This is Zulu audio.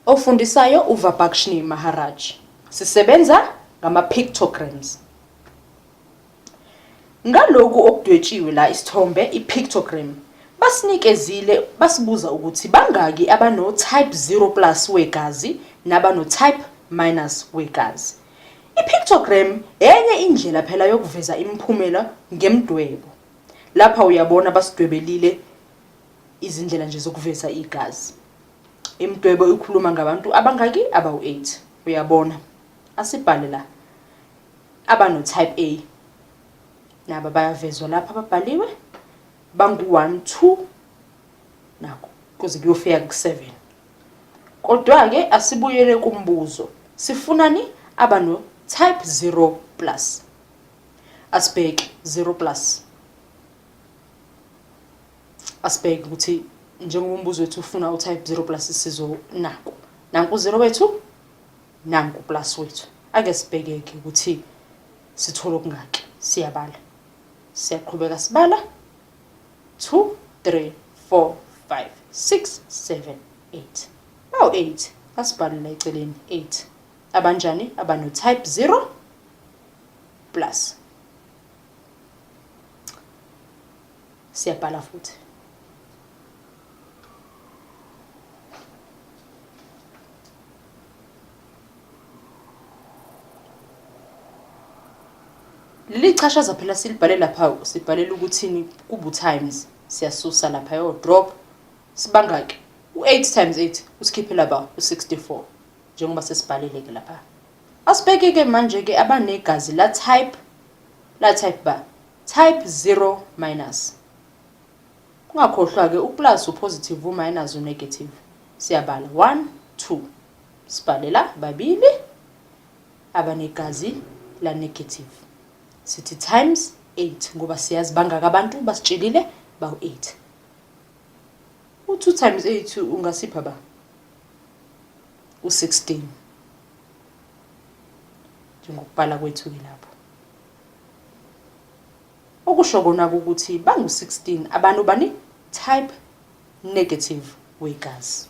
Ofundisayo uVabhakshni Maharaj. Sisebenza ngama-pictograms. Ngaloku okudwetshiwe la isithombe i-pictogram basinikezile basibuza ukuthi bangaki abano-type 0 plus wegazi nabano-type minus wegazi. I-pictogram enye indlela phela yokuveza imiphumela ngemdwebo. Lapha uyabona basidwebelile izindlela nje zokuveza igazi. Imdwebo ikhuluma ngabantu abangaki abawu-8. Uyabona asibhale la abano-type A naba bayavezwa lapha ababhaliwe bangu-1 2 nako kuze kuyofika ku-7. Kodwa-ke asibuyele kumbuzo, sifunani abano-type 0 plus. Asibheke 0 plus. Asibheke ukuthi njengombuzo wethu ufuna u-type 0 plus isizo nako. Nanku 0 wethu, nanku plus wethu. Ake sibheke-ke ukuthi sithola okungaki. Siyabala. Siyaqhubeka sibala. 2 3 4 5 6 7 8. Awu 8. Asibhale la eceleni 8. Abanjani? Abano-type 0 plus. Siyabhala futhi. Lichashaza phela silibhale lapha sibhalela ukuthini kubu times siyasusa lapha yo drop sibangaki u8 times 8 usikhiphe lapha u64 njengoba sesibhalile ke lapha. Asibheke ke manje ke abanegazi la type ba type 0 minus. Ungakhohlwa ke uplus upositive uminus unegative. Siyabala 1 2 sibhalela babili abanegazi la negative. Sithi times 8 ngoba siyazi bangaka abantu basitshelile bawu8. U2 times 8 ungasipha ba u16 njengokubhala kwethu ke lapho. Okusho kona ukuthi bangu16 abantu bani type negative wegazi.